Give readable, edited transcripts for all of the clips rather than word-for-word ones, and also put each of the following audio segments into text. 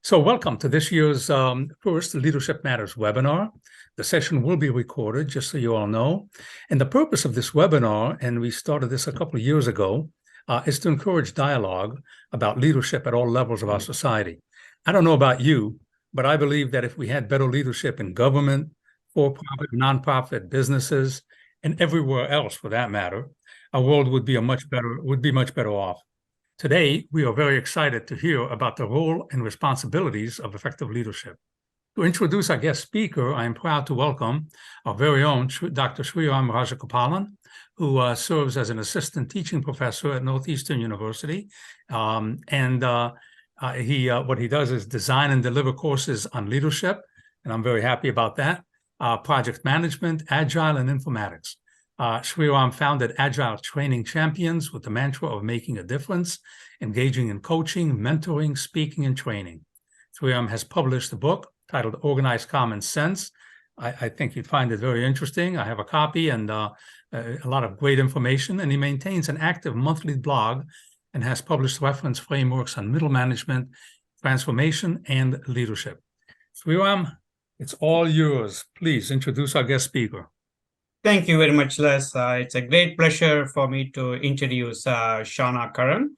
So welcome to this year's first Leadership Matters webinar. The session will be recorded, just so you all know. And the purpose of this webinar, and we started this a couple of years ago, is to encourage dialogue about leadership at all levels of our society. I don't know about you, but I believe that if we had better leadership in government, for-profit, nonprofit businesses, and everywhere else for that matter, our world would be much better off. Today, we are very excited to hear about the role and responsibilities of effective leadership. To introduce our guest speaker, I am proud to welcome our very own Dr. Sriram Rajagopalan, who serves as an assistant teaching professor at Northeastern University. What he does is design and deliver courses on leadership, and I'm very happy about that, project management, agile, and informatics. Sriram founded Agile Training Champions with the mantra of making a difference, engaging in coaching, mentoring, speaking, and training. Sriram has published a book titled Organized Common Sense. I think you'd find it very interesting. I have a copy and a lot of great information, and he maintains an active monthly blog and has published reference frameworks on middle management, transformation, and leadership. Sriram, it's all yours. Please introduce our guest speaker. Thank you very much, Les. It's a great pleasure for me to introduce Shawna Curran.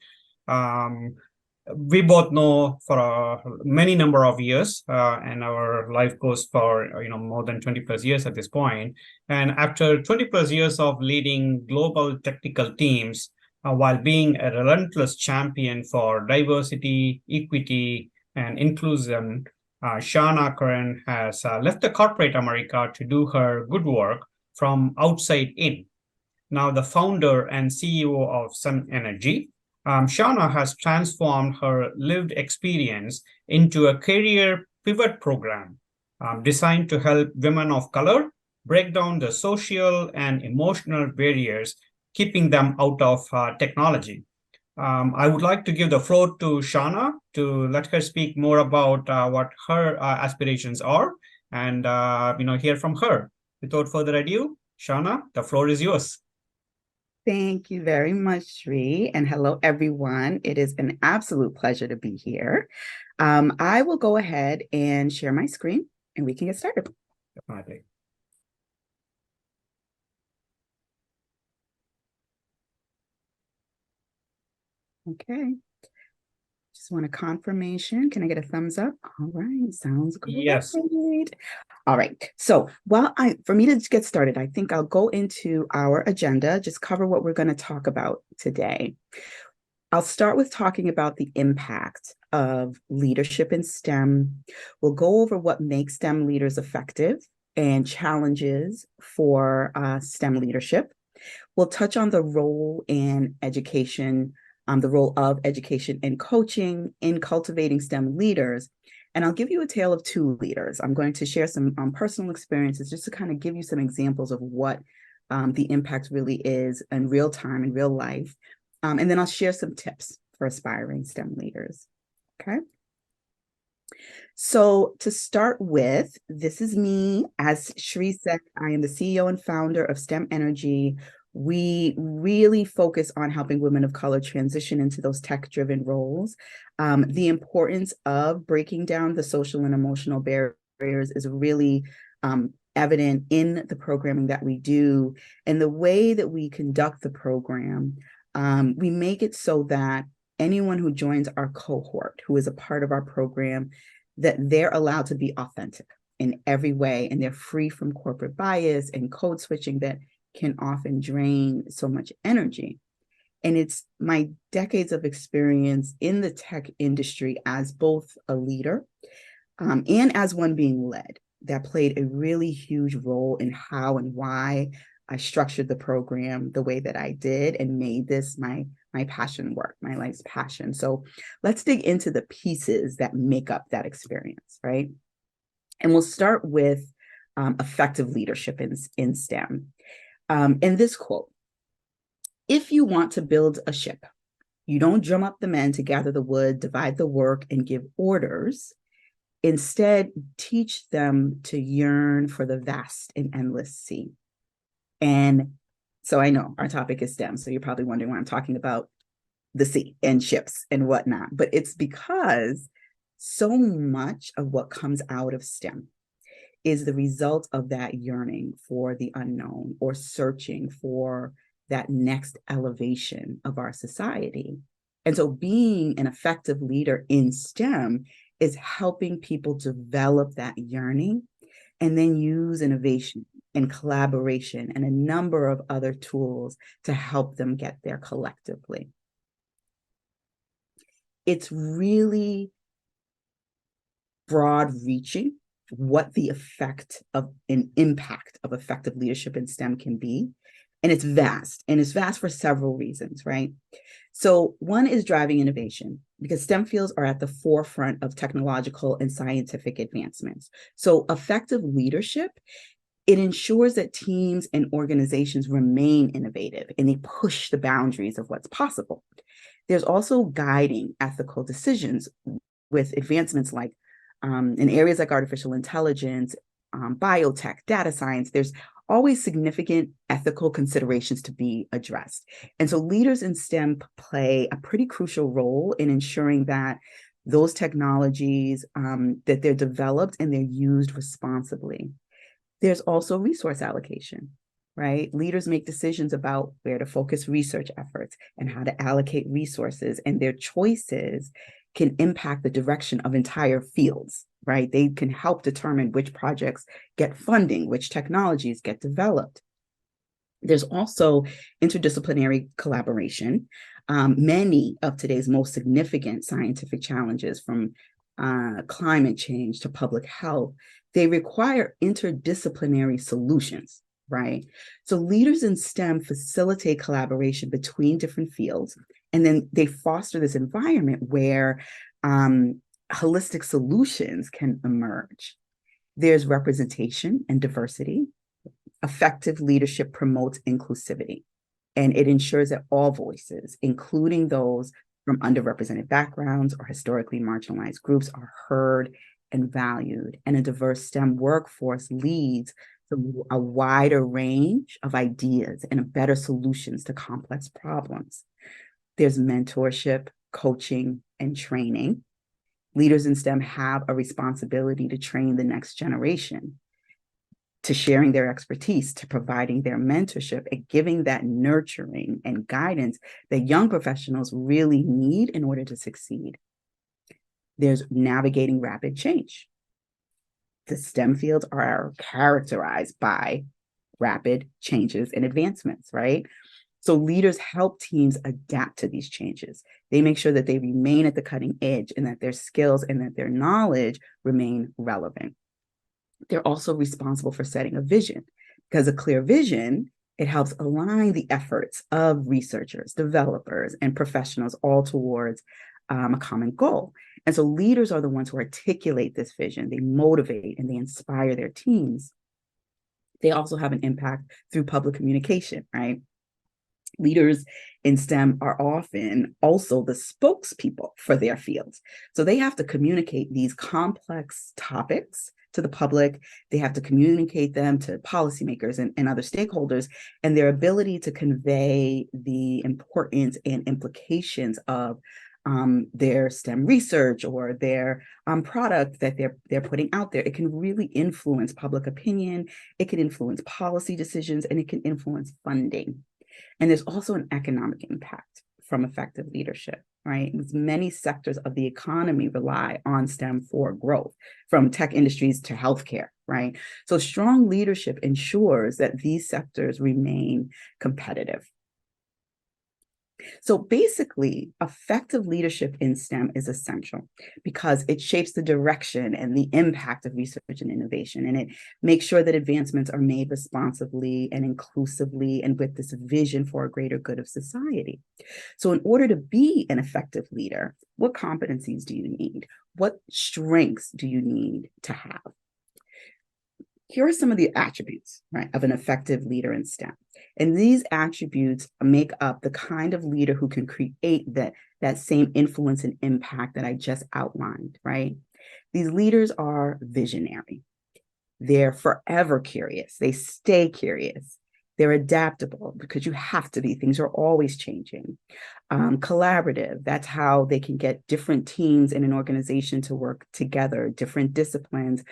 We both know for a many number of years, and our life goes for more than 20 plus years at this point. And after 20 plus years of leading global technical teams, while being a relentless champion for diversity, equity, and inclusion, Shawna Curran has left the corporate America to do her good work from outside in. Now the founder and CEO of Sun Energy, Shawna has transformed her lived experience into a career pivot program designed to help women of color break down the social and emotional barriers keeping them out of technology. I would like to give the floor to Shawna to let her speak more about what her aspirations are and hear from her. Without further ado, Shawna, the floor is yours. Thank you very much, Sri, and hello, everyone. It is an absolute pleasure to be here. I will go ahead and share my screen, and we can get started. Definitely. Okay. Just want a confirmation. Can I get a thumbs up? All right, sounds good. Yes. All right. So for me to get started, I think I'll go into our agenda, just cover what we're going to talk about today. I'll start with talking about the impact of leadership in STEM. We'll go over what makes STEM leaders effective and challenges for STEM leadership. We'll touch on the role in education, the role of education and coaching in cultivating STEM leaders. And I'll give you a tale of two leaders. I'm going to share some personal experiences just to kind of give you some examples of what the impact really is in real time, in real life. And then I'll share some tips for aspiring STEM leaders. Okay. So to start with, this is me. As Shri said, I am the CEO and founder of STEM Energy. We really focus on helping women of color transition into those tech-driven roles. The importance of breaking down the social and emotional barriers is really evident in the programming that we do. And the way that we conduct the program, we make it so that anyone who joins our cohort, who is a part of our program, that they're allowed to be authentic in every way, and they're free from corporate bias and code switching that can often drain so much energy. And it's my decades of experience in the tech industry as both a leader and as one being led that played a really huge role in how and why I structured the program the way that I did and made this my passion work, my life's passion. So let's dig into the pieces that make up that experience, right? And we'll start with effective leadership in STEM. And this quote: "If you want to build a ship, you don't drum up the men to gather the wood, divide the work, and give orders. Instead, teach them to yearn for the vast and endless sea." And so I know our topic is STEM, so you're probably wondering why I'm talking about the sea and ships and whatnot, but it's because So much of what comes out of STEM is the result of that yearning for the unknown or searching for that next elevation of our society. And so being an effective leader in STEM is helping people develop that yearning and then use innovation and collaboration and a number of other tools to help them get there collectively. It's really broad reaching what the effect of an impact of effective leadership in STEM can be. And it's vast for several reasons, right? So one is driving innovation, because STEM fields are at the forefront of technological and scientific advancements. So effective leadership, it ensures that teams and organizations remain innovative and they push the boundaries of what's possible. There's also guiding ethical decisions with advancements like in areas like artificial intelligence, biotech, data science. There's always significant ethical considerations to be addressed. And so leaders in STEM play a pretty crucial role in ensuring that those technologies, that they're developed and they're used responsibly. There's also resource allocation, right? Leaders make decisions about where to focus research efforts and how to allocate resources, and their choices can impact the direction of entire fields, right? They can help determine which projects get funding, which technologies get developed. There's also interdisciplinary collaboration. Many of today's most significant scientific challenges, from climate change to public health, they require interdisciplinary solutions, right? So leaders in STEM facilitate collaboration between different fields, and then they foster this environment where holistic solutions can emerge. There's representation and diversity. Effective leadership promotes inclusivity, and it ensures that all voices, including those from underrepresented backgrounds or historically marginalized groups, are heard and valued. And a diverse STEM workforce leads to a wider range of ideas and better solutions to complex problems. There's mentorship, coaching, and training. Leaders in STEM have a responsibility to train the next generation, to sharing their expertise, to providing their mentorship, and giving that nurturing and guidance that young professionals really need in order to succeed. There's navigating rapid change. The STEM fields are characterized by rapid changes and advancements, right? So leaders help teams adapt to these changes. They make sure that they remain at the cutting edge and that their skills and that their knowledge remain relevant. They're also responsible for setting a vision, because a clear vision, it helps align the efforts of researchers, developers, and professionals all towards a common goal. And so leaders are the ones who articulate this vision. They motivate and they inspire their teams. They also have an impact through public communication, right? Leaders in STEM are often also the spokespeople for their fields. So they have to communicate these complex topics to the public. They have to communicate them to policymakers and other stakeholders, and their ability to convey the importance and implications of their STEM research or their product that they're putting out there. It can really influence public opinion, it can influence policy decisions, and it can influence funding. And there's also an economic impact from effective leadership, right? Many sectors of the economy rely on STEM for growth, from tech industries to healthcare, right? So strong leadership ensures that these sectors remain competitive. So basically, effective leadership in STEM is essential because it shapes the direction and the impact of research and innovation, and it makes sure that advancements are made responsibly and inclusively and with this vision for a greater good of society. So in order to be an effective leader, what competencies do you need? What strengths do you need to have? Here are some of the attributes, right, of an effective leader in STEM. And these attributes make up the kind of leader who can create that same influence and impact that I just outlined, right? These leaders are visionary. They're forever curious. They stay curious. They're adaptable because you have to be. Things are always changing. Collaborative, that's how they can get different teams in an organization to work together, different disciplines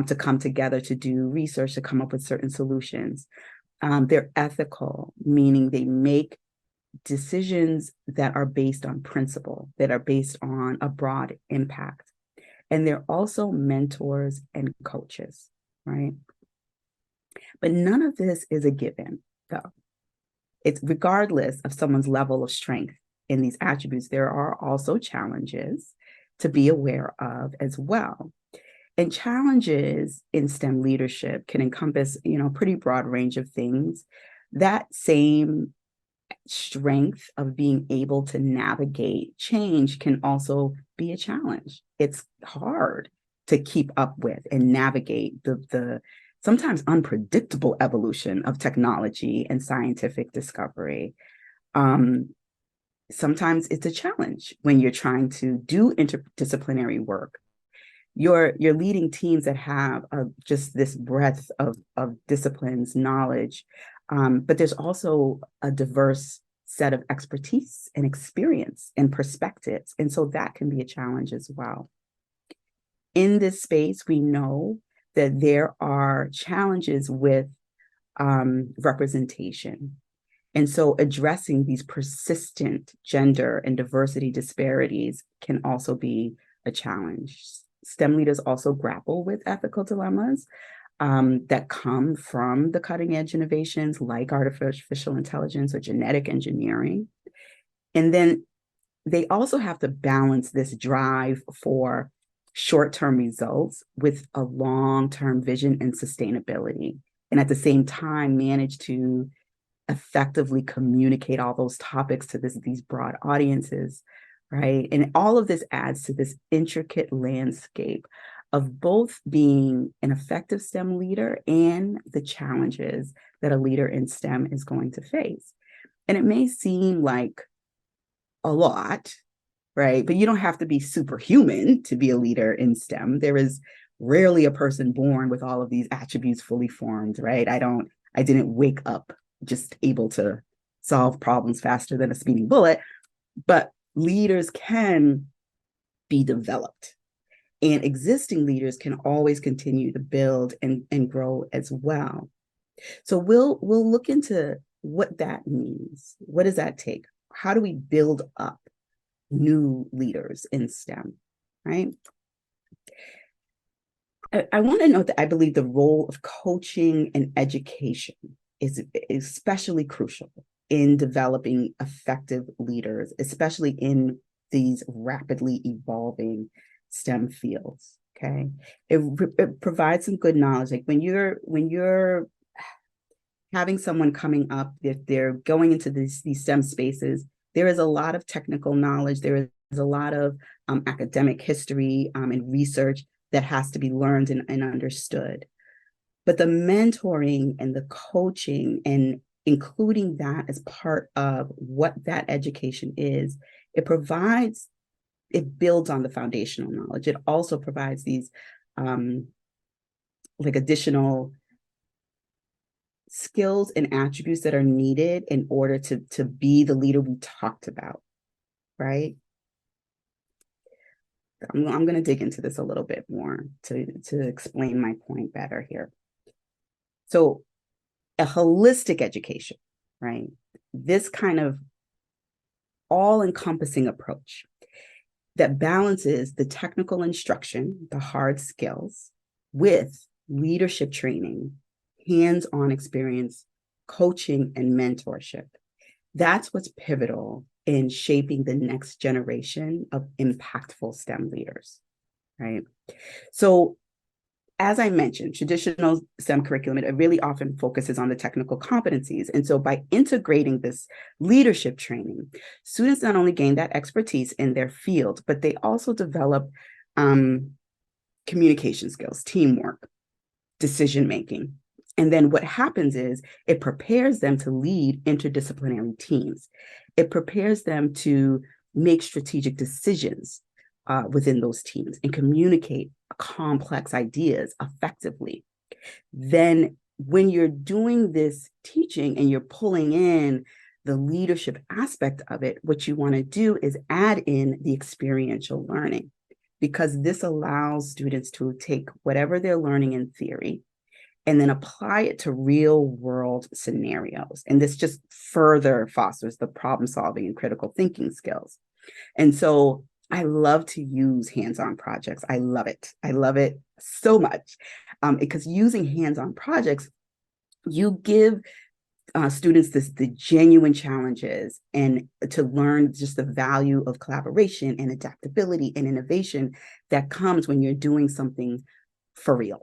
to come together to do research, to come up with certain solutions. They're ethical, meaning they make decisions that are based on principle, that are based on a broad impact. And they're also mentors and coaches, right? But none of this is a given, though. It's regardless of someone's level of strength in these attributes, there are also challenges to be aware of as well. And challenges in STEM leadership can encompass, a pretty broad range of things. That same strength of being able to navigate change can also be a challenge. It's hard to keep up with and navigate the sometimes unpredictable evolution of technology and scientific discovery. Sometimes it's a challenge when you're trying to do interdisciplinary work. You're leading teams that have just this breadth of disciplines, knowledge, but there's also a diverse set of expertise and experience and perspectives. And so that can be a challenge as well. In this space, we know that there are challenges with representation. And so addressing these persistent gender and diversity disparities can also be a challenge. STEM leaders also grapple with ethical dilemmas that come from the cutting edge innovations like artificial intelligence or genetic engineering. And then they also have to balance this drive for short-term results with a long-term vision and sustainability. And at the same time, manage to effectively communicate all those topics to these broad audiences, right? And all of this adds to this intricate landscape of both being an effective STEM leader and the challenges that a leader in STEM is going to face. And it may seem like a lot, right? But you don't have to be superhuman to be a leader in STEM. There is rarely a person born with all of these attributes fully formed, right? I didn't wake up just able to solve problems faster than a speeding bullet, but leaders can be developed. And existing leaders can always continue to build and grow as well. So we'll look into what that means. What does that take? How do we build up new leaders in STEM, right? I want to note that I believe the role of coaching and education is especially crucial in developing effective leaders, especially in these rapidly evolving STEM fields. Okay, it provides some good knowledge. Like when you're having someone coming up, if they're going into these STEM spaces, there is a lot of technical knowledge. There is a lot of academic history and research that has to be learned and understood. But the mentoring and the coaching and including that as part of what that education is, it builds on the foundational knowledge. It also provides these additional skills and attributes that are needed in order to be the leader we talked about, right? I'm going to dig into this a little bit more to explain my point better here. So a holistic education, right? This kind of all-encompassing approach that balances the technical instruction, the hard skills, with leadership training, hands-on experience, coaching, and mentorship. That's what's pivotal in shaping the next generation of impactful STEM leaders, right? So as I mentioned, traditional STEM curriculum, it really often focuses on the technical competencies. And so by integrating this leadership training, students not only gain that expertise in their field, but they also develop communication skills, teamwork, decision-making. And then what happens is it prepares them to lead interdisciplinary teams. It prepares them to make strategic decisions within those teams and communicate complex ideas effectively. Then when you're doing this teaching and you're pulling in the leadership aspect of it, what you want to do is add in the experiential learning, because this allows students to take whatever they're learning in theory and then apply it to real world scenarios. And this just further fosters the problem solving and critical thinking skills. And so I love to use hands-on projects. I love it. I love it so much, because using hands-on projects, you give students the genuine challenges and to learn just the value of collaboration and adaptability and innovation that comes when you're doing something for real,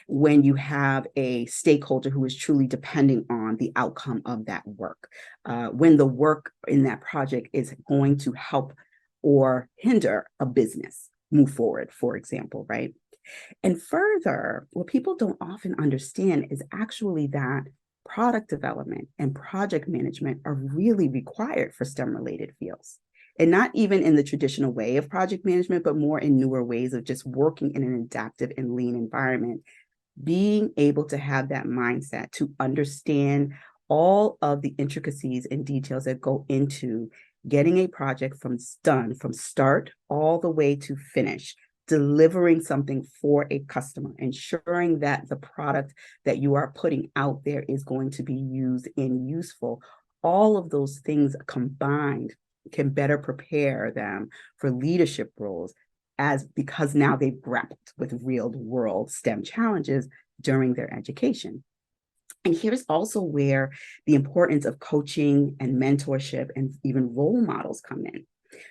when you have a stakeholder who is truly depending on the outcome of that work, when the work in that project is going to help or hinder a business move forward, for example, right? And further, what people don't often understand is actually that product development and project management are really required for STEM-related fields. And not even in the traditional way of project management, but more in newer ways of just working in an adaptive and lean environment. Being able to have that mindset to understand all of the intricacies and details that go into getting a project from start all the way to finish, delivering something for a customer, ensuring that the product that you are putting out there is going to be used and useful. All of those things combined can better prepare them for leadership roles, because now they've grappled with real world STEM challenges during their education. And here's also where the importance of coaching and mentorship and even role models come in.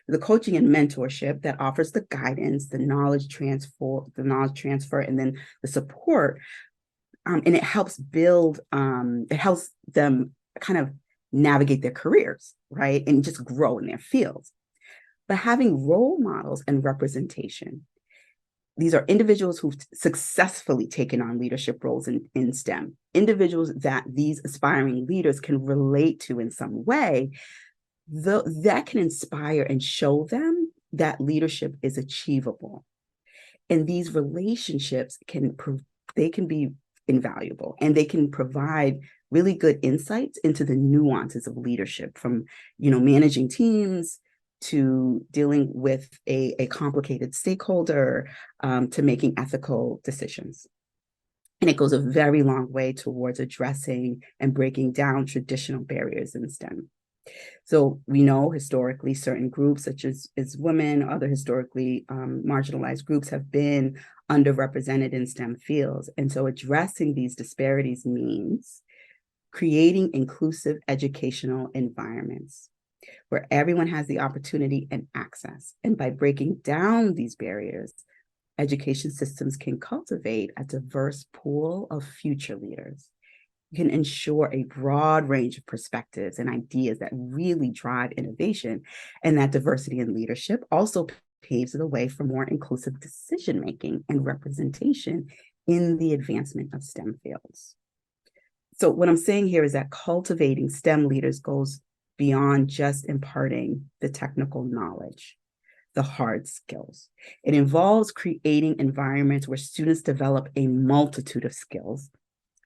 The coaching and mentorship that offers the guidance, the knowledge transfer, and then the support, and it helps it helps them kind of navigate their careers, right? And just grow in their fields. But having role models and representation, these are individuals who've successfully taken on leadership roles in STEM, individuals that these aspiring leaders can relate to in some way, that can inspire and show them that leadership is achievable. And these relationships can be invaluable, and they can provide really good insights into the nuances of leadership, from managing teams to dealing with a complicated stakeholder, to making ethical decisions. And it goes a very long way towards addressing and breaking down traditional barriers in STEM. So we know historically certain groups such as women, other historically marginalized groups have been underrepresented in STEM fields. And so addressing these disparities means creating inclusive educational environments where everyone has the opportunity and access. And by breaking down these barriers, education systems can cultivate a diverse pool of future leaders. You can ensure a broad range of perspectives and ideas that really drive innovation. And that diversity in leadership also paves the way for more inclusive decision-making and representation in the advancement of STEM fields. So what I'm saying here is that cultivating STEM leaders goes beyond just imparting the technical knowledge, the hard skills. It involves creating environments where students develop a multitude of skills.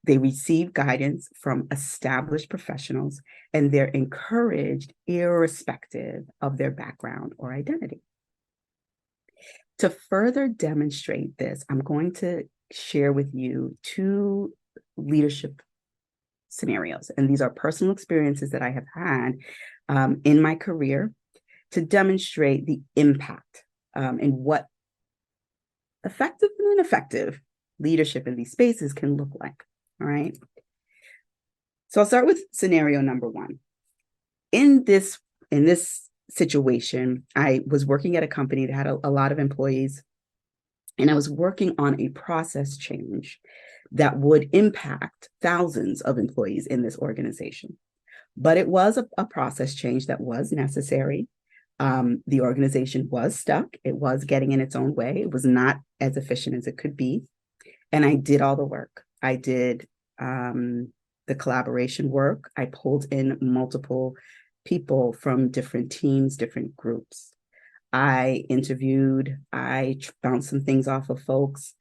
They receive guidance from established professionals, and they're encouraged irrespective of their background or identity. To further demonstrate this, I'm going to share with you 2 leadership scenarios. And these are personal experiences that I have had in my career to demonstrate the impact and what effective and ineffective leadership in these spaces can look like. All right. So I'll start with scenario number 1. In this situation, I was working at a company that had a lot of employees, and I was working on a process change that would impact thousands of employees in this organization. But it was a process change that was necessary. The organization was stuck. It was getting in its own way. It was not as efficient as it could be. And I did all the work. I did the collaboration work. I pulled in multiple people from different teams, different groups. I interviewed, I bounced some things off of folks.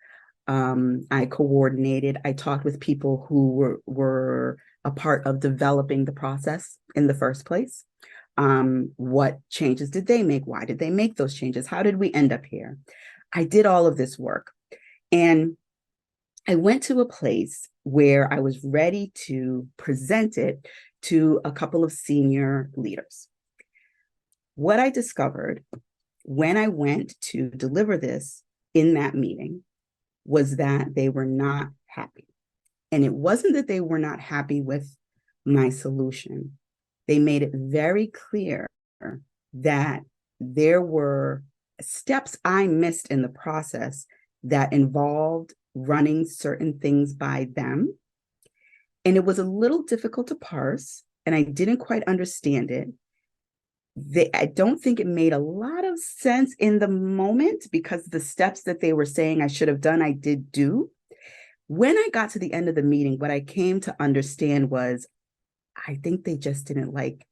I coordinated. I talked with people who were a part of developing the process in the first place. What changes did they make? Why did they make those changes? How did we end up here? I did all of this work. And I went to a place where I was ready to present it to a couple of senior leaders. What I discovered when I went to deliver this in that meeting was that they were not happy. And it wasn't that they were not happy with my solution. They made it very clear that there were steps I missed in the process that involved running certain things by them. And it was a little difficult to parse, and I didn't quite understand it. I don't think it made a lot of sense in the moment because the steps that they were saying I should have done, I did do. When I got to the end of the meeting, what I came to understand was I think they just didn't like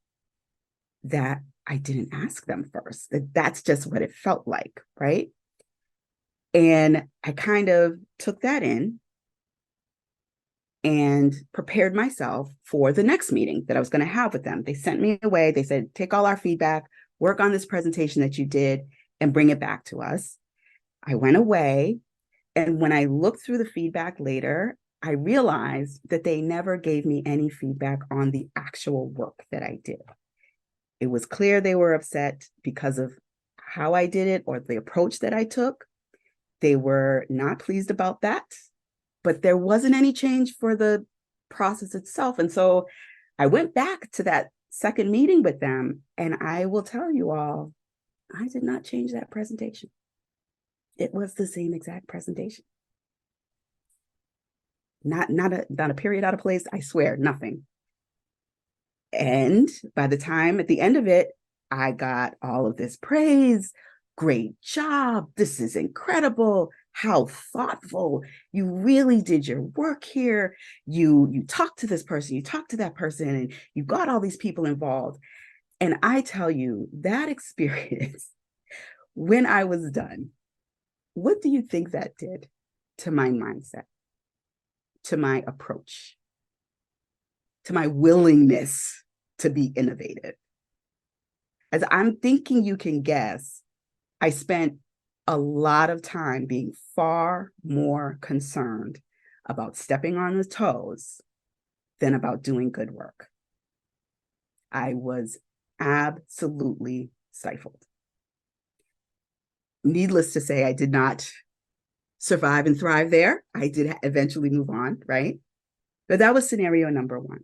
that I didn't ask them first. That's just what it felt like, right? And I kind of took that in and prepared myself for the next meeting that I was going to have with them. They sent me away. They said, take all our feedback, work on this presentation that you did, and bring it back to us. I went away. And when I looked through the feedback later, I realized that they never gave me any feedback on the actual work that I did. It was clear they were upset because of how I did it or the approach that I took. They were not pleased about that, but there wasn't any change for the process itself. And so I went back to that second meeting with them, and I will tell you all, I did not change that presentation. It was the same exact presentation. Not a period out of place, I swear, nothing. And by the time at the end of it, I got all of this praise. Great job. This is incredible. How thoughtful. You really did your work here. You talked to this person, you talked to that person, and you got all these people involved. And I tell you, that experience, when I was done, what do you think that did to my mindset, to my approach, to my willingness to be innovative? As I'm thinking you can guess, I spent a lot of time being far more concerned about stepping on the toes than about doing good work. I was absolutely stifled. Needless to say, I did not survive and thrive there. I did eventually move on, right? But that was scenario number one.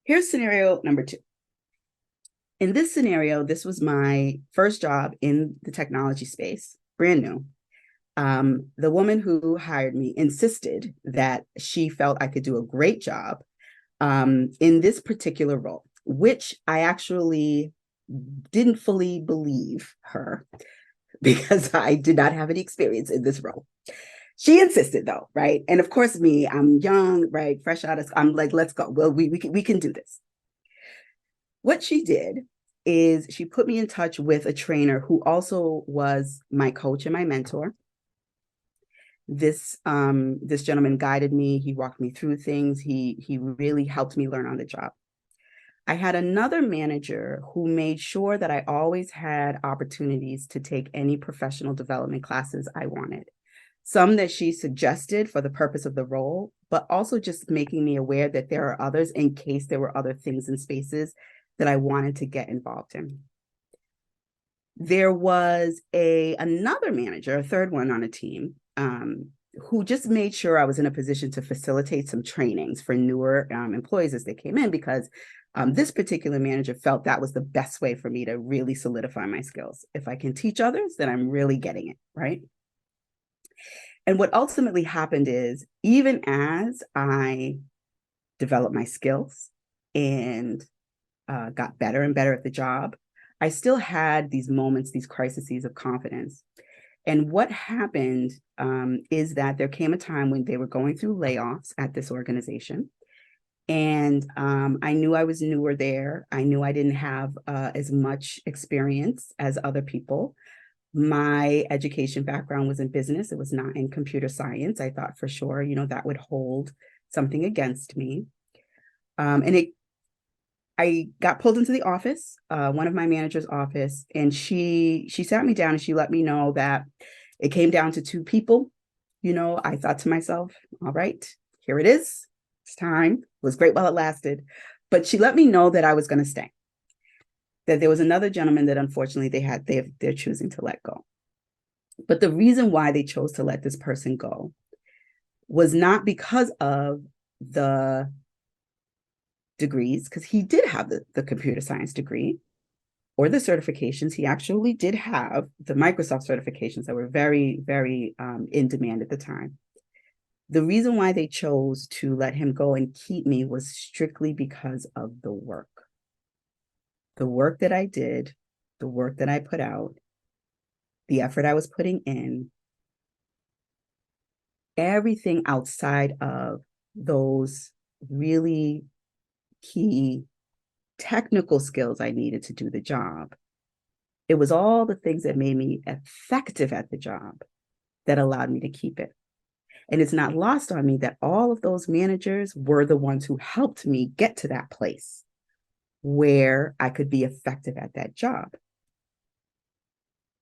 Here's scenario number two. In this scenario, this was my first job in the technology space, brand new. The woman who hired me insisted that she felt I could do a great job in this particular role, which I actually didn't fully believe her because I did not have any experience in this role. She insisted though, right? And of course me, I'm young, right? Fresh out of, I'm like, let's go. Well, we can do this. What she did is she put me in touch with a trainer who also was my coach and my mentor. This gentleman guided me. He walked me through things. He really helped me learn on the job. I had another manager who made sure that I always had opportunities to take any professional development classes I wanted. Some that she suggested for the purpose of the role, but also just making me aware that there are others in case there were other things and spaces that I wanted to get involved in. There was another manager, a third one on a team, who just made sure I was in a position to facilitate some trainings for newer employees as they came in, because this particular manager felt that was the best way for me to really solidify my skills. If I can teach others, then I'm really getting it, right? And what ultimately happened is, even as I developed my skills and got better and better at the job, I still had these moments, these crises of confidence. And what happened is that there came a time when they were going through layoffs at this organization. And I knew I was newer there. I knew I didn't have as much experience as other people. My education background was in business. It was not in computer science. I thought for sure, that would hold something against me. I got pulled into the office, one of my manager's office, and she sat me down and she let me know that it came down to two people. I thought to myself, all right, here it is. It's time. It was great while it lasted. But she let me know that I was going to stay. That there was another gentleman that unfortunately they're choosing to let go. But the reason why they chose to let this person go was not because of the degrees, because he did have the computer science degree or the certifications. He actually did have the Microsoft certifications that were very, very in demand at the time. The reason why they chose to let him go and keep me was strictly because of the work. The work that I did, the work that I put out, the effort I was putting in, everything outside of those really key technical skills I needed to do the job. It was all the things that made me effective at the job that allowed me to keep it. And it's not lost on me that all of those managers were the ones who helped me get to that place where I could be effective at that job.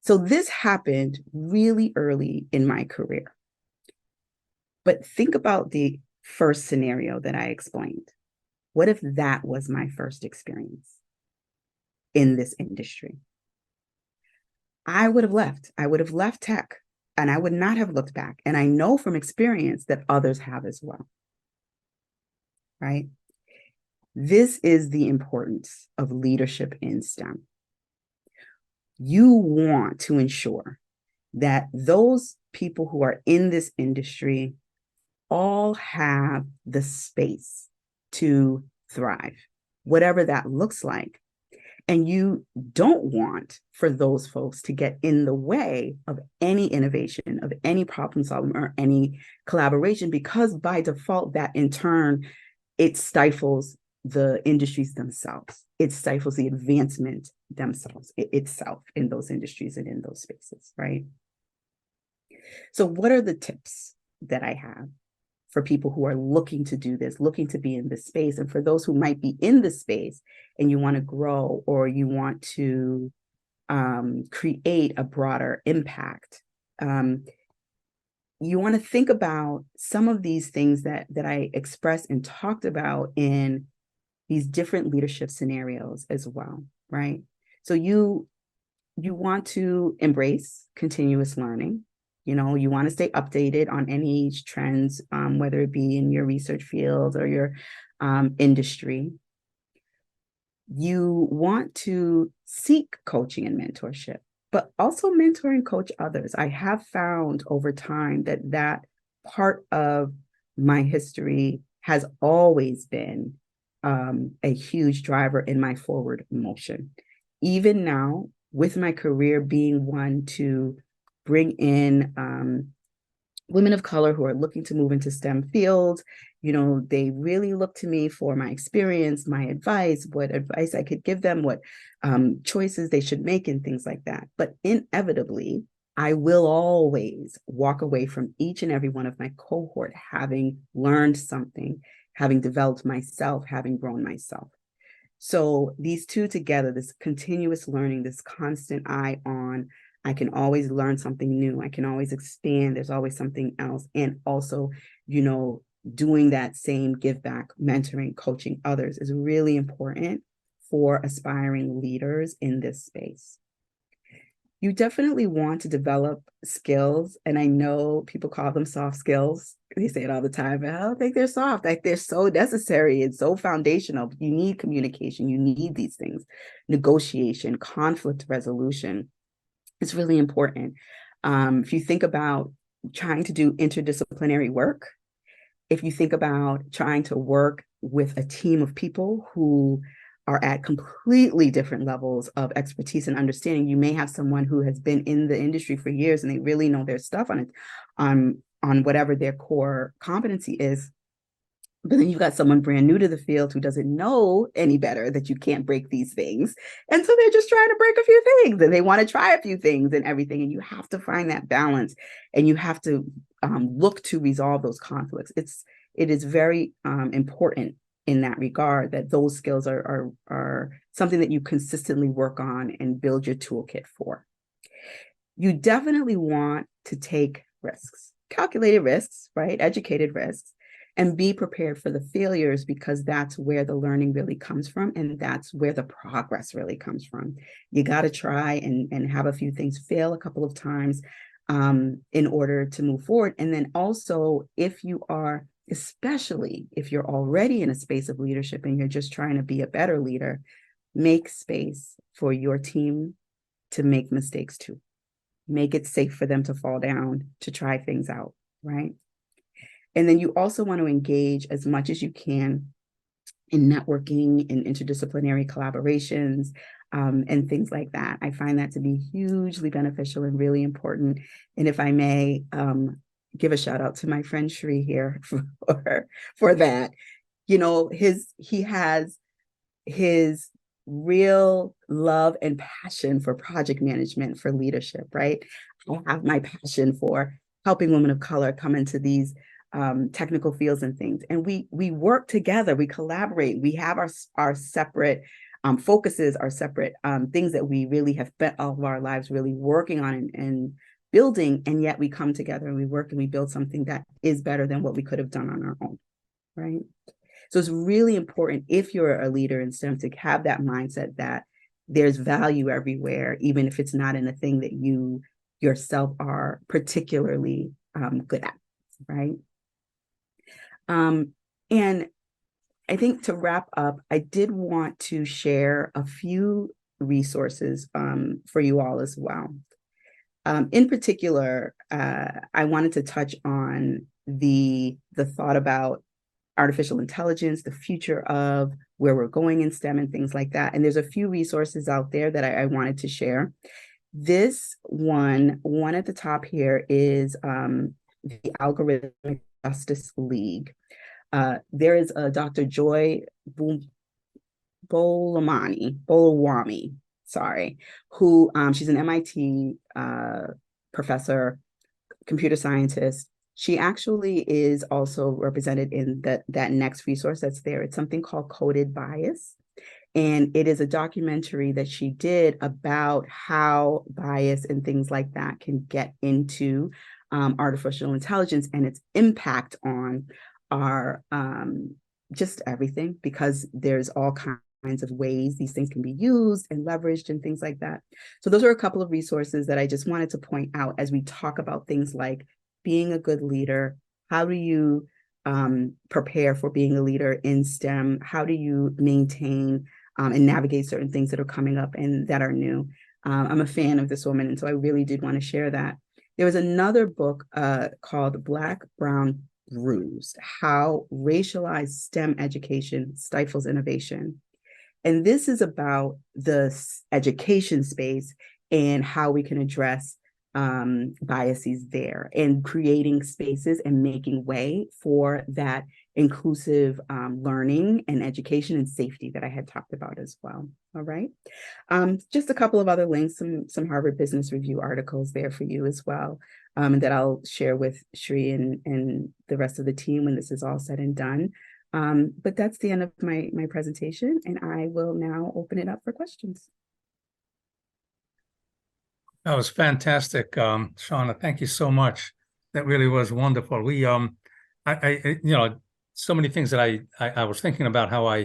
So this happened really early in my career. But think about the first scenario that I explained. What if that was my first experience in this industry? I would have left. I would have left tech and I would not have looked back. And I know from experience that others have as well. Right? This is the importance of leadership in STEM. You want to ensure that those people who are in this industry all have the space to thrive, whatever that looks like. And you don't want for those folks to get in the way of any innovation, of any problem solving or any collaboration, because by default, that in turn, it stifles the industries themselves. It stifles the advancement themselves, itself in those industries and in those spaces, right? So what are the tips that I have for people who are looking to do this, looking to be in this space? And for those who might be in this space and you want to grow or you want to create a broader impact, you want to think about some of these things that I expressed and talked about in these different leadership scenarios as well, right? So you want to embrace continuous learning. You want to stay updated on any trends, whether it be in your research field or your industry. You want to seek coaching and mentorship, but also mentor and coach others. I have found over time that part of my history has always been a huge driver in my forward motion. Even now, with my career being one to bring in women of color who are looking to move into STEM fields, they really look to me for my experience, my advice, what advice I could give them, what choices they should make and things like that. But inevitably, I will always walk away from each and every one of my cohort having learned something, having developed myself, having grown myself. So these two together, this continuous learning, this constant eye on, I can always learn something new. I can always expand. There's always something else. And also, doing that same give back, mentoring, coaching others is really important for aspiring leaders in this space. You definitely want to develop skills. And I know people call them soft skills. They say it all the time, but I don't think they're soft. Like, they're so necessary and so foundational. You need communication. You need these things. Negotiation, conflict resolution. It's really important. If you think about trying to do interdisciplinary work, if you think about trying to work with a team of people who are at completely different levels of expertise and understanding, you may have someone who has been in the industry for years and they really know their stuff on whatever their core competency is. But then you've got someone brand new to the field who doesn't know any better that you can't break these things. And so they're just trying to break a few things and they want to try a few things and everything. And you have to find that balance and you have to look to resolve those conflicts. It is very important in that regard that those skills are something that you consistently work on and build your toolkit for. You definitely want to take risks, calculated risks, right? Educated risks. And be prepared for the failures because that's where the learning really comes from and that's where the progress really comes from. You got to try and have a few things fail a couple of times in order to move forward. And then also, especially if you're already in a space of leadership and you're just trying to be a better leader, make space for your team to make mistakes too. Make it safe for them to fall down, to try things out, right? And then you also want to engage as much as you can in networking, in interdisciplinary collaborations, and things like that. I find that to be hugely beneficial and really important. And if I may give a shout out to my friend Shri here for that, he has his real love and passion for project management, for leadership, right? I have my passion for helping women of color come into these technical fields and things. And we work together, we collaborate, we have our separate focuses, our separate things that we really have spent all of our lives really working on and building. And yet we come together and we work and we build something that is better than what we could have done on our own, right? So it's really important if you're a leader in STEM to have that mindset that there's value everywhere, even if it's not in a thing that you yourself are particularly good at, right? And I think to wrap up, I did want to share a few resources for you all as well. In particular, I wanted to touch on the thought about artificial intelligence, the future of where we're going in STEM and things like that. And there's a few resources out there that I wanted to share. This one at the top here is the Algorithmic Justice League. There is a Dr. Joy Bolawami, who she's an MIT professor, computer scientist. She actually is also represented in that next resource that's there. It's something called Coded Bias. And it is a documentary that she did about how bias and things like that can get into artificial intelligence and its impact on our just everything, because there's all kinds of ways these things can be used and leveraged and things like that. So those are a couple of resources that I just wanted to point out as we talk about things like being a good leader. How do you prepare for being a leader in STEM? How do you maintain and navigate certain things that are coming up and that are new? I'm a fan of this woman, and so I really did want to share that. There was another book called Black, Brown, Bruised: How Racialized STEM Education Stifles Innovation. And this is about the education space and how we can address biases there and creating spaces and making way for that inclusive learning and education and safety that I had talked about as well. All right. Just a couple of other links, some Harvard Business Review articles there for you as well, and that I'll share with Shri and the rest of the team when this is all said and done. But that's the end of my presentation, and I will now open it up for questions. That was fantastic, Shawna. Thank you so much. That really was wonderful. We, so many things that I was thinking about how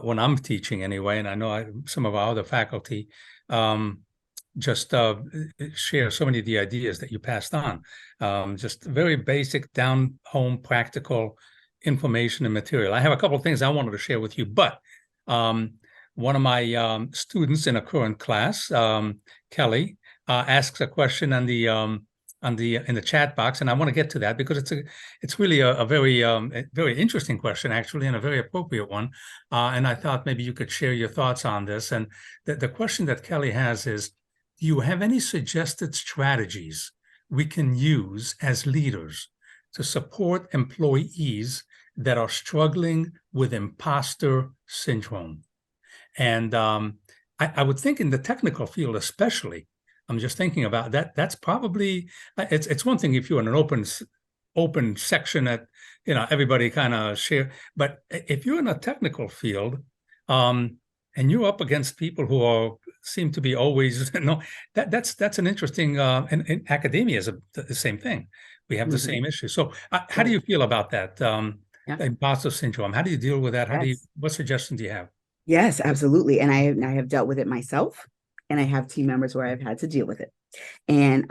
when I'm teaching anyway, and I know some of our other faculty just share so many of the ideas that you passed on. Just very basic, down-home, practical information and material. I have a couple of things I wanted to share with you, but one of my students in a current class, Kelly, asks a question in the chat box, and I want to get to that because it's really a very interesting question, actually, and a very appropriate one. And I thought maybe you could share your thoughts on this. And the question that Kelly has is, do you have any suggested strategies we can use as leaders to support employees that are struggling with imposter syndrome. And I would think in the technical field, especially, I'm just thinking about that. That's probably, it's one thing if you're in an open section that, everybody kind of share. But if you're in a technical field, and you're up against people who seem to be always, that's an interesting, and academia is the same thing. We have the same issue. So how do you feel about that? Imposter syndrome. How do you deal with that? What suggestions do you have? Yes, absolutely. And I have dealt with it myself, and I have team members where I've had to deal with it. And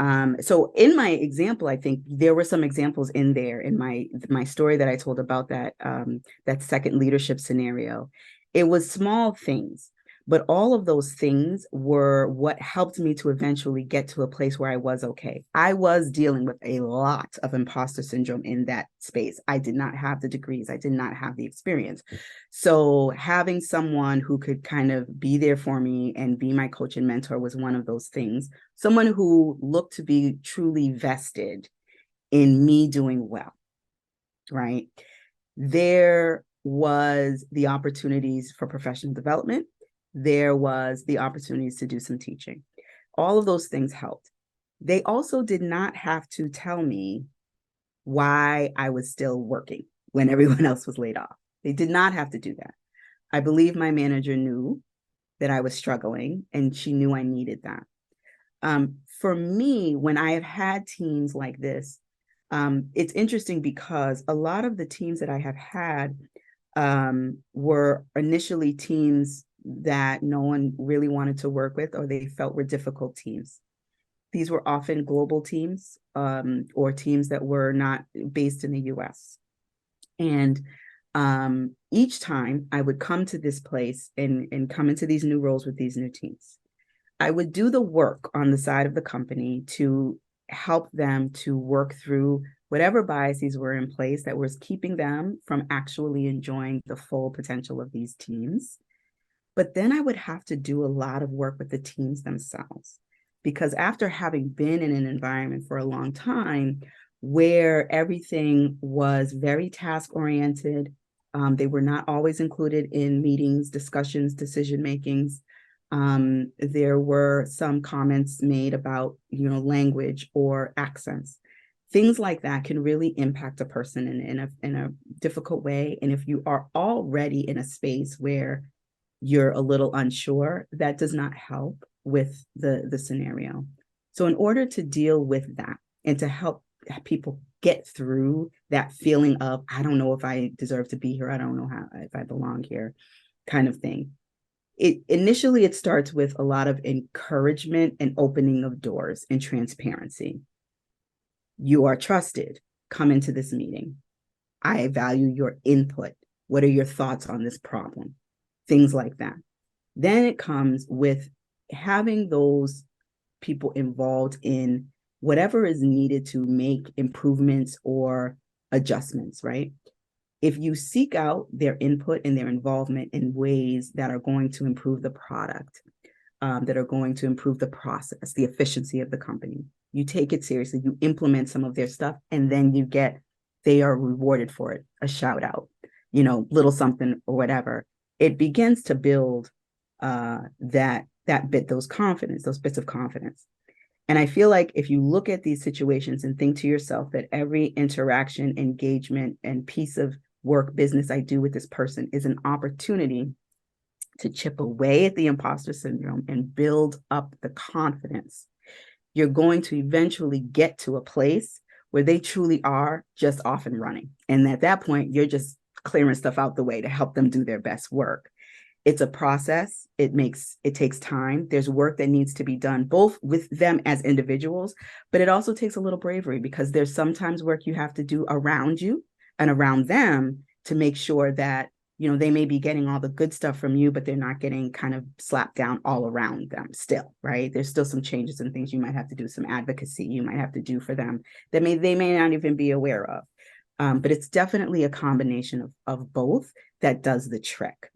so in my example, I think there were some examples in there in my story that I told about that second leadership scenario. It was small things, but all of those things were what helped me to eventually get to a place where I was okay. I was dealing with a lot of imposter syndrome in that space. I did not have the degrees. I did not have the experience. So having someone who could kind of be there for me and be my coach and mentor was one of those things. Someone who looked to be truly vested in me doing well, right? There was the opportunities for professional development. There was the opportunities to do some teaching. All of those things helped. They also did not have to tell me why I was still working when everyone else was laid off. They did not have to do that. I believe my manager knew that I was struggling, and she knew I needed that. For me, when I have had teams like this, it's interesting because a lot of the teams that I have had were initially teams that no one really wanted to work with, or they felt were difficult teams. These were often global teams, or teams that were not based in the US. And each time I would come to this place and come into these new roles with these new teams, I would do the work on the side of the company to help them to work through whatever biases were in place that was keeping them from actually enjoying the full potential of these teams. But then I would have to do a lot of work with the teams themselves, because after having been in an environment for a long time where everything was very task-oriented, they were not always included in meetings, discussions, decision makings. There were some comments made about, language or accents. Things like that can really impact a person in a difficult way. And if you are already in a space where you're a little unsure, that does not help with the scenario. So in order to deal with that and to help people get through that feeling of, I don't know if I deserve to be here, I don't know if I belong here, kind of thing. Initially, it starts with a lot of encouragement and opening of doors and transparency. You are trusted. Come into this meeting. I value your input. What are your thoughts on this problem? Things like that. Then it comes with having those people involved in whatever is needed to make improvements or adjustments, right? If you seek out their input and their involvement in ways that are going to improve the product, that are going to improve the process, the efficiency of the company, you take it seriously, you implement some of their stuff, and then they are rewarded for it, a shout out, little something or whatever. It begins to build those bits of confidence. And I feel like if you look at these situations and think to yourself that every interaction, engagement, and piece of work, business I do with this person is an opportunity to chip away at the imposter syndrome and build up the confidence, you're going to eventually get to a place where they truly are just off and running. And at that point, you're just clearing stuff out the way to help them do their best work. It's a process. It takes time. There's work that needs to be done, both with them as individuals, but it also takes a little bravery, because there's sometimes work you have to do around you and around them to make sure that, they may be getting all the good stuff from you, but they're not getting kind of slapped down all around them still, right? There's still some changes and things you might have to do, some advocacy you might have to do for them that they may not even be aware of. But it's definitely a combination of both that does the trick.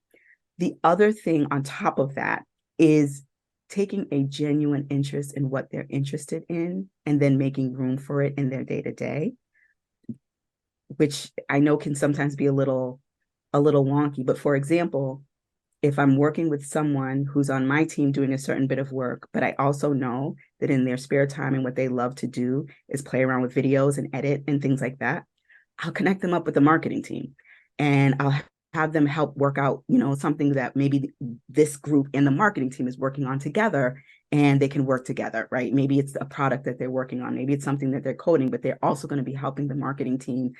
The other thing on top of that is taking a genuine interest in what they're interested in and then making room for it in their day-to-day. which I know can sometimes be a little wonky. But for example, if I'm working with someone who's on my team doing a certain bit of work, but I also know that in their spare time and what they love to do is play around with videos and edit and things like that, I'll connect them up with the marketing team, and I'll have them help work out, something that maybe this group and the marketing team is working on together, and they can work together, right? Maybe it's a product that they're working on, maybe it's something that they're coding, but they're also going to be helping the marketing team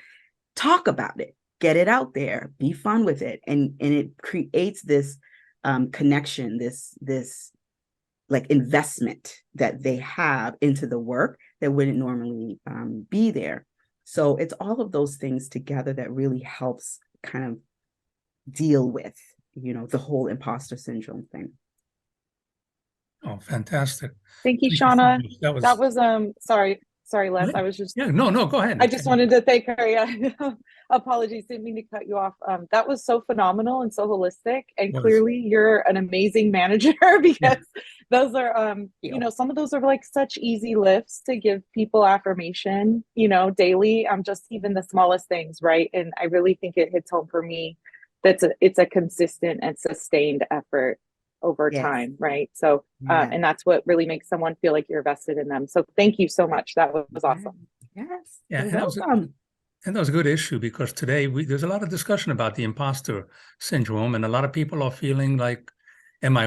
talk about it, get it out there, be fun with it. And it creates this connection, this like investment that they have into the work that wouldn't normally be there. So it's all of those things together that really helps kind of deal with, the whole imposter syndrome thing. Oh, fantastic. Thank you, Thank you so Shawna. much. That was sorry, Les. I was just Yeah, no, go ahead. I just wanted to thank her. Yeah. Apologies, didn't mean to cut you off. That was so phenomenal and so holistic. And clearly you're an amazing manager because those are some of those are like such easy lifts to give people affirmation, daily. Just even the smallest things, right? And I really think it hits home for me that it's a consistent and sustained effort over time, right? So and that's what really makes someone feel like you're vested in them. So thank you so much. That was awesome. Yes. Yeah, and that was a good issue, because today there's a lot of discussion about the imposter syndrome, and a lot of people are feeling like, do I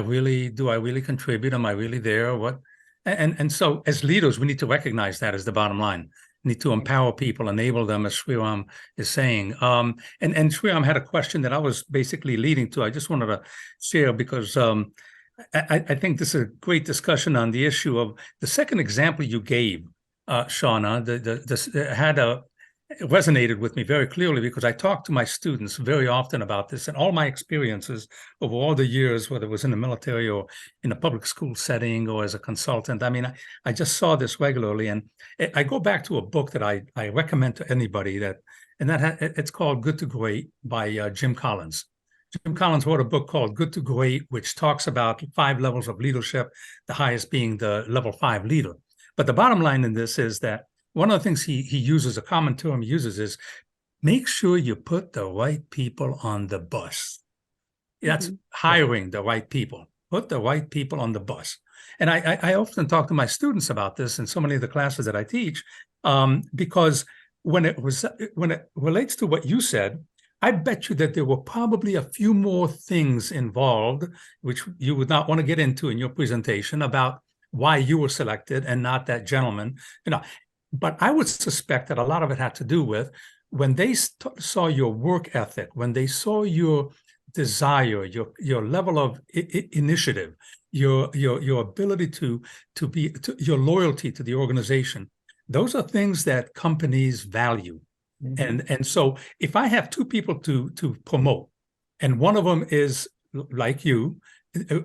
really contribute? Am I really there? What? And so as leaders, we need to recognize that as the bottom line. We need to empower people, enable them, as Sriram is saying. And Sriram had a question that I was basically leading to. I just wanted to share, because I think this is a great discussion on the issue of the second example you gave, Shawna. It resonated with me very clearly, because I talk to my students very often about this, and all my experiences over all the years, whether it was in the military or in a public school setting or as a consultant. I mean, I just saw this regularly, and I go back to a book that I recommend to anybody it's called Good to Great by Jim Collins. Jim Collins wrote a book called Good to Great, which talks about 5 levels of leadership, the highest being the level 5 leader. But the bottom line in this is that one of the things he uses, a common term he uses, is make sure you put the right people on the bus. That's hiring the right people. Put the right people on the bus. And I often talk to my students about this in so many of the classes that I teach, because when it relates to what you said, I bet you that there were probably a few more things involved, which you would not want to get into in your presentation, about why you were selected and not that gentleman. But I would suspect that a lot of it had to do with when they saw your work ethic, when they saw your desire, your level of initiative, your ability to your loyalty to the organization. Those are things that companies value. And so if I have 2 people to promote, and one of them is like you,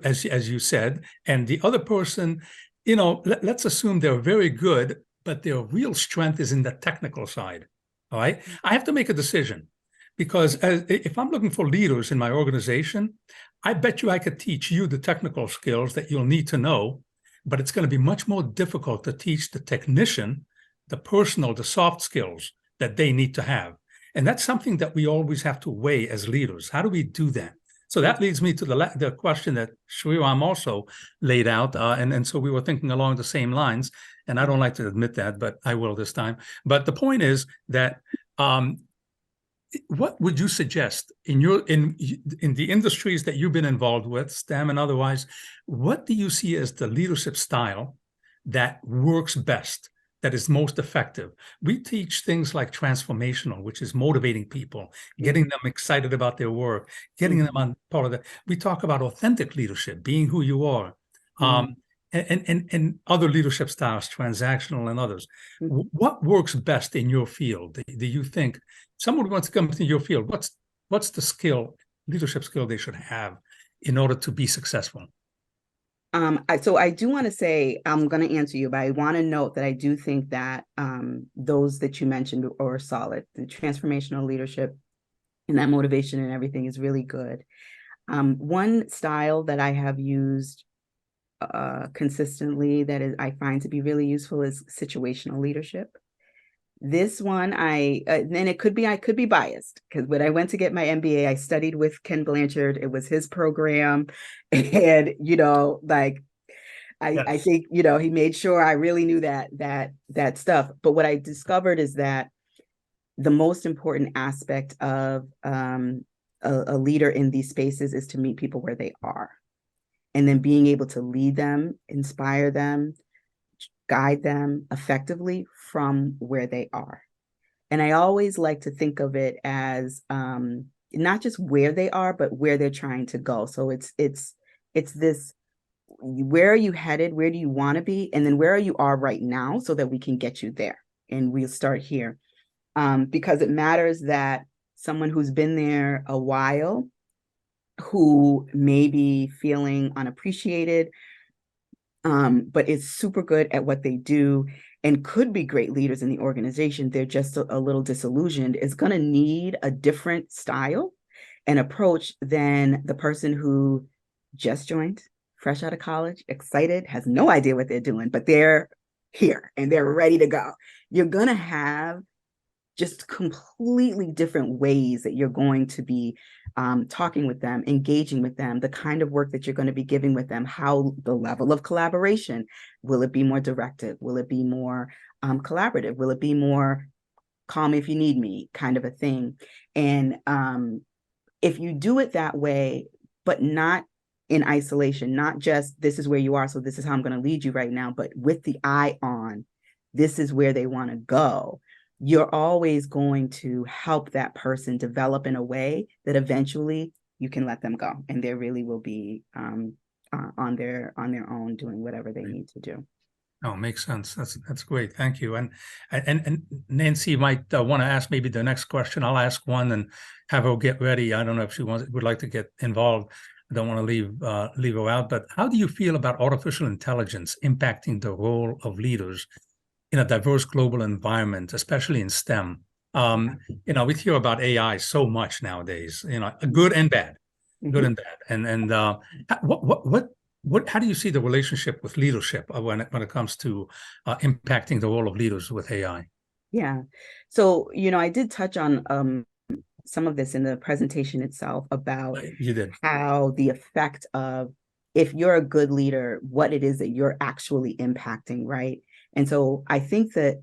as you said, and the other person, let's assume they're very good, but their real strength is in the technical side. All right. I have to make a decision, because if I'm looking for leaders in my organization, I bet you I could teach you the technical skills that you'll need to know, but it's going to be much more difficult to teach the technician the soft skills that they need to have. And that's something that we always have to weigh as leaders. How do we do that? So that leads me to the question that Sriram also laid out. And so we were thinking along the same lines. And I don't like to admit that, but I will this time. But the point is that what would you suggest in the industries that you've been involved with, STEM and otherwise, what do you see as the leadership style that works best, that is most effective? We teach things like transformational, which is motivating people, getting them excited about their work, getting them on part of that. We talk about authentic leadership, being who you are, and other leadership styles, transactional and others. What works best in your field? Do you think someone who wants to come into your field, what's the leadership skill they should have in order to be successful? So I do want to say, I'm going to answer you, but I want to note that I do think that those that you mentioned are solid. The transformational leadership and that motivation and everything is really good. One style that I have used consistently I find to be really useful is situational leadership. This one, then I could be biased, because when I went to get my MBA, I studied with Ken Blanchard. It was his program. And, like, I Yes. think, he made sure I really knew that stuff. But what I discovered is that the most important aspect of a leader in these spaces is to meet people where they are, and then being able to lead them, inspire them, guide them effectively from where they are. And I always like to think of it as not just where they are, but where they're trying to go. So it's this: where are you headed? Where do you want to be? And then where you are right now, so that we can get you there. And we'll start here, because it matters that someone who's been there a while, who may be feeling unappreciated, but is super good at what they do and could be great leaders in the organization, they're just a little disillusioned, is going to need a different style and approach than the person who just joined, fresh out of college, excited, has no idea what they're doing, but they're here and they're ready to go. You're going to have just completely different ways that you're going to be talking with them, engaging with them, the kind of work that you're going to be giving with them, how the level of collaboration. Will it be more directive? Will it be more collaborative? Will it be more call me if you need me kind of a thing? And if you do it that way, but not in isolation, not just this is where you are, so this is how I'm going to lead you right now, but with the eye on this is where they want to go, you're always going to help that person develop in a way that eventually you can let them go, and they really will be on their own, doing whatever they need to do. Oh, makes sense. That's great. Thank you. And Nancy might want to ask maybe the next question. I'll ask one and have her get ready. I don't know if she would like to get involved. I don't want to leave her out. But how do you feel about artificial intelligence impacting the role of leaders in a diverse global environment, especially in STEM? We hear about AI so much nowadays. Good and bad, good and bad. And how do you see the relationship with leadership when it comes to impacting the role of leaders with AI? Yeah. So, I did touch on some of this in the presentation itself about You did. how the effect of, if you're a good leader, what it is that you're actually impacting, right? And so I think that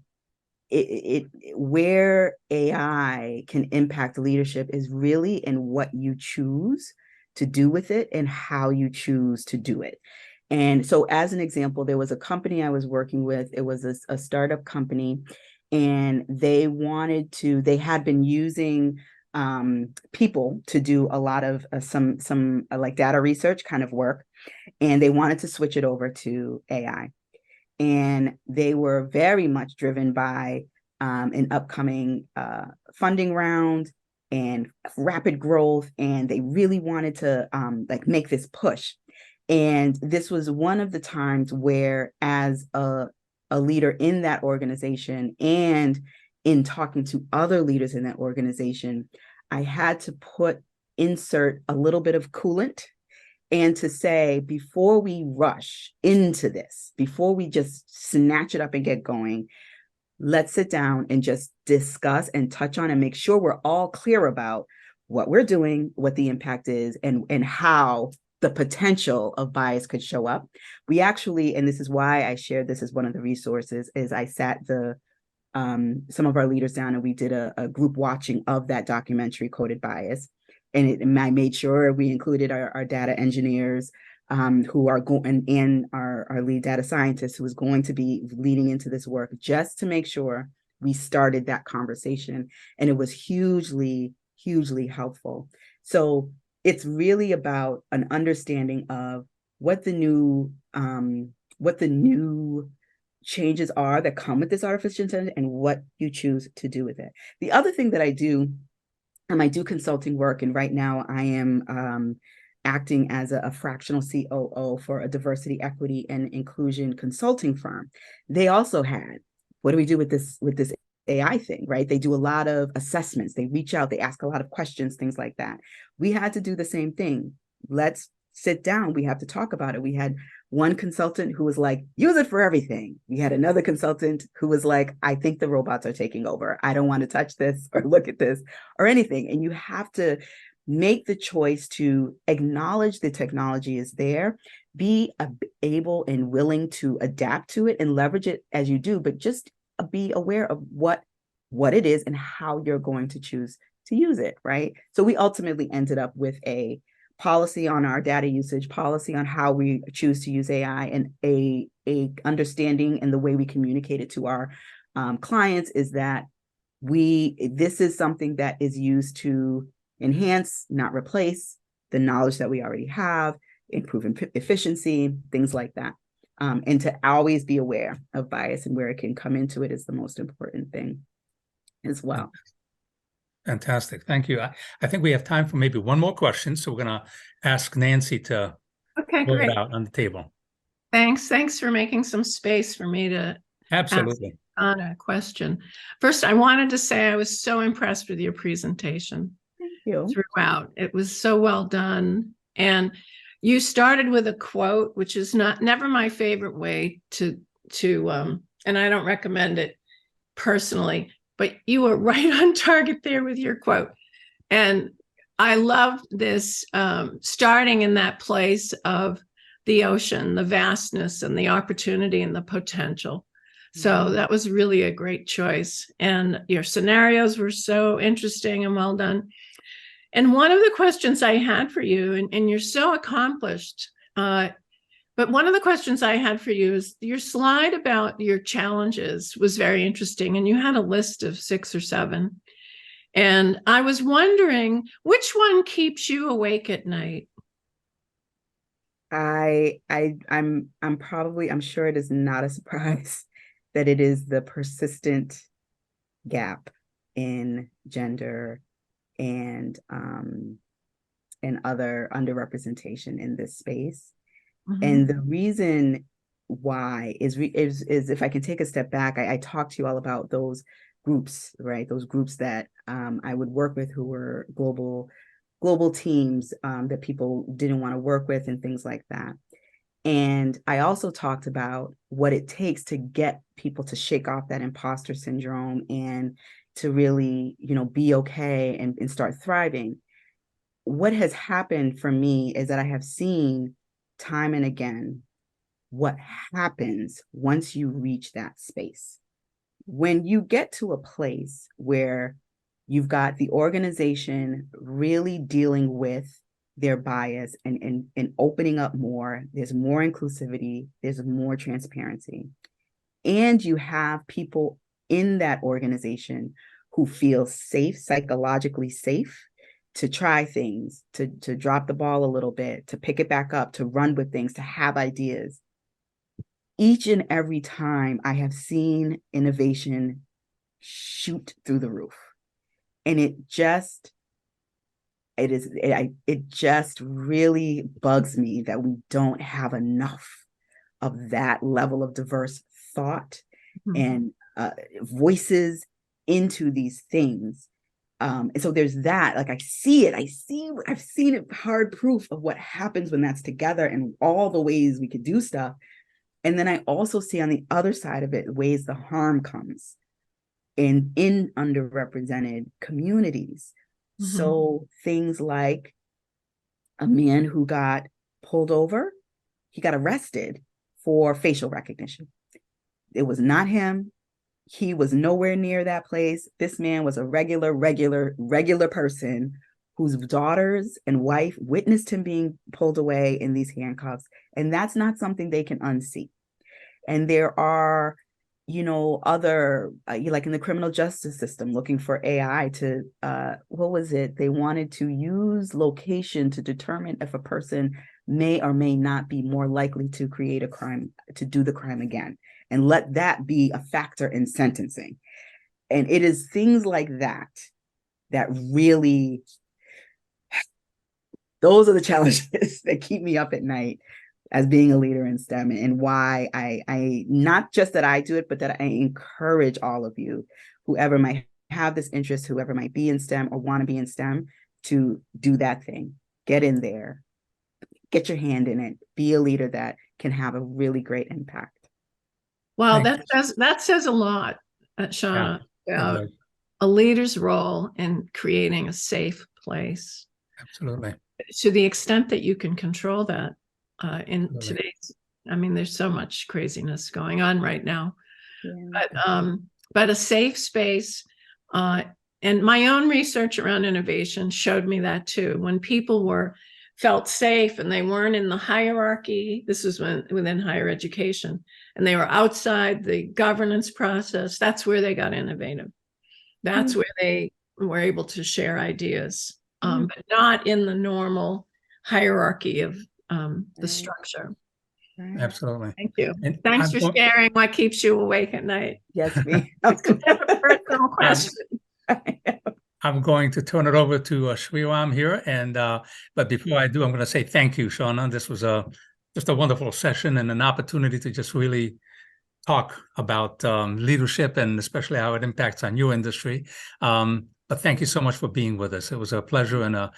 where AI can impact leadership is really in what you choose to do with it and how you choose to do it. And so, as an example, there was a company I was working with. It was a startup company, and they had been using people to do a lot of some like data research kind of work, and they wanted to switch it over to AI. And they were very much driven by an upcoming funding round and rapid growth, and they really wanted to make this push. And this was one of the times where, as a leader in that organization and in talking to other leaders in that organization, I had to insert a little bit of coolant, and to say, before we rush into this, before we just snatch it up and get going, let's sit down and just discuss and touch on and make sure we're all clear about what we're doing, what the impact is, and how the potential of bias could show up. We actually, and this is why I shared this as one of the resources, is I sat some of our leaders down, and we did a group watching of that documentary, Coded Bias. And I made sure we included our data engineers who are going, and our lead data scientist, who is going to be leading into this work, just to make sure we started that conversation. And it was hugely, hugely helpful. So it's really about an understanding of what the new changes are that come with this artificial intelligence, and what you choose to do with it. The other thing that I do consulting work, and right now I am acting as a fractional COO for a diversity, equity, and inclusion consulting firm. They also had, what do we do with this AI thing, right? They do a lot of assessments. They reach out, they ask a lot of questions, things like that. We had to do the same thing. Let's sit down, we have to talk about it. We had one consultant who was like, use it for everything. We had another consultant who was like, I think the robots are taking over. I don't want to touch this or look at this or anything. And you have to make the choice to acknowledge the technology is there, be able and willing to adapt to it and leverage it as you do, but just be aware of what it is and how you're going to choose to use it, right? So we ultimately ended up with a policy on our data usage, policy on how we choose to use AI, and a understanding and the way we communicate it to our clients is that this is something that is used to enhance, not replace, the knowledge that we already have, improve efficiency, things like that. And to always be aware of bias and where it can come into it is the most important thing as well. Fantastic. Thank you. I think we have time for maybe one more question. So we're going to ask Nancy to put it out on the table. Thanks for making some space for me to Absolutely. ask on a question. First, I wanted to say I was so impressed with your presentation. Thank you. Throughout. It was so well done. And you started with a quote, which is never my favorite way to and I don't recommend it personally, but you were right on target there with your quote. And I love this starting in that place of the ocean, the vastness and the opportunity and the potential. So that was really a great choice. And your scenarios were so interesting and well done. And one of the questions I had for you, and you're so accomplished, but one of the questions I had for you is your slide about your challenges was very interesting. And you had a list of 6 or 7. And I was wondering, which one keeps you awake at night? I'm sure it is not a surprise that it is the persistent gap in gender and other underrepresentation in this space. Mm-hmm. And the reason why is if I can take a step back, I talked to you all about those groups, right? Those groups that I would work with who were global teams that people didn't want to work with and things like that. And I also talked about what it takes to get people to shake off that imposter syndrome and to really, be okay and start thriving. What has happened for me is that I have seen time and again what happens once you reach that space. When you get to a place where you've got the organization really dealing with their bias and opening up more, there's more inclusivity, there's more transparency, and you have people in that organization who feel safe, psychologically safe, to try things, to drop the ball a little bit, to pick it back up, to run with things, to have ideas. Each and every time I have seen innovation shoot through the roof. And it just really bugs me that we don't have enough of that level of diverse thought and voices into these things. And so there's that, like I've seen it hard proof of what happens when that's together and all the ways we could do stuff. And then I also see on the other side of it, ways the harm comes in underrepresented communities. So things like a man who got pulled over, he got arrested for facial recognition. It was not him. He was nowhere near that place. This man was a regular person whose daughters and wife witnessed him being pulled away in these handcuffs. And that's not something they can unsee. And there are, other, like in the criminal justice system, looking for AI to, what was it? They wanted to use location to determine if a person may or may not be more likely to create a crime, to do the crime again, and let that be a factor in sentencing. And it is things like that that really, those are the challenges that keep me up at night as being a leader in STEM, and why I not just that I do it, but that I encourage all of you, whoever might have this interest, whoever might be in STEM or want to be in STEM, to do that thing, get in there, get your hand in it, be a leader that can have a really great impact. Well, Thank that says a lot, Shawna, about does. a leader's role in creating a safe place. Absolutely. To the extent that you can control that in Absolutely. today's, I mean, there's so much craziness going on right now. Yeah. But a safe space, and my own research around innovation showed me that too. When people felt safe and they weren't in the hierarchy, this is within higher education, and they were outside the governance process, that's where they got innovative. That's where they were able to share ideas, but not in the normal hierarchy of the structure. Right. Absolutely. Thank you. And Thanks for sharing what keeps you awake at night. Yes, me. That's a personal question. I'm going to turn it over to Shriram here, and but before I do, I'm going to say thank you, Shawna. This was just a wonderful session and an opportunity to just really talk about leadership and especially how it impacts on your industry. But thank you so much for being with us. It was a pleasure and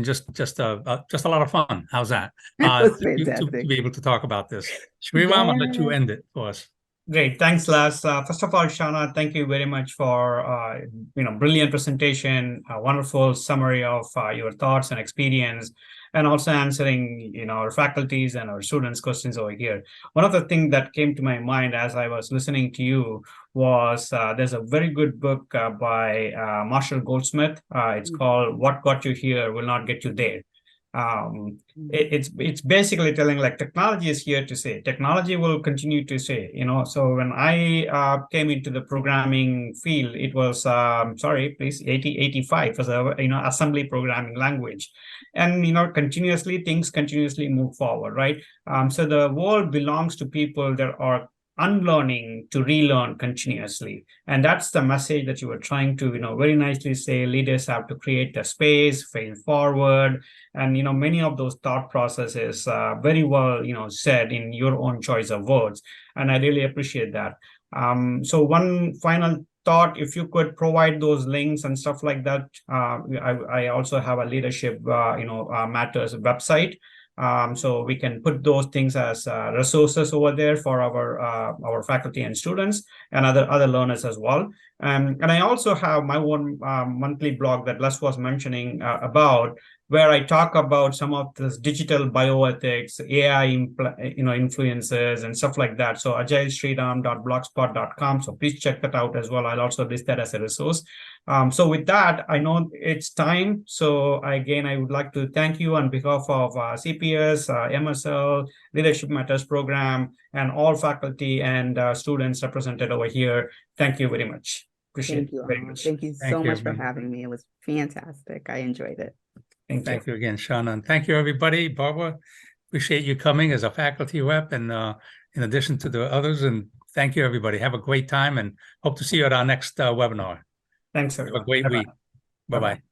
just a lot of fun. How's that? That was to fantastic. be able to talk about this. Shriram, I'll let you end it for us. Great. Thanks, Les. First of all, Shawna, thank you very much for brilliant presentation, a wonderful summary of your thoughts and experience, and also answering our faculties and our students' questions over here. One of the things that came to my mind as I was listening to you was there's a very good book by Marshall Goldsmith. It's called "What Got You Here Will Not Get You There." It's basically telling like technology is here to stay. Technology will continue to stay. So when I came into the programming field, it was 85 as a assembly programming language, and continuously things continuously move forward, right? So the world belongs to people that are unlearning to relearn continuously, and that's the message that you were trying to very nicely say. Leaders have to create the space, fail forward, and many of those thought processes very well said in your own choice of words, and I really appreciate that. So one final thought, if you could provide those links and stuff like that. I also have a leadership matters website. So we can put those things as resources over there for our faculty and students and other learners as well. And I also have my own monthly blog that Les was mentioning about, where I talk about some of this digital bioethics, AI influences and stuff like that. So agilesriram.blogspot.com. So please check that out as well. I'll also list that as a resource. So with that, I know it's time. So again, I would like to thank you on behalf of CPS, MSL, Leadership Matters program, and all faculty and students represented over here. Thank you very much. Appreciate it very much. Thank you so much for having me. It was fantastic. I enjoyed it. Thank you again, Shawna. And thank you, everybody. Barbara, appreciate you coming as a faculty rep and in addition to the others. And thank you, everybody. Have a great time and hope to see you at our next webinar. Thanks, everyone. Have a great week. Bye-bye.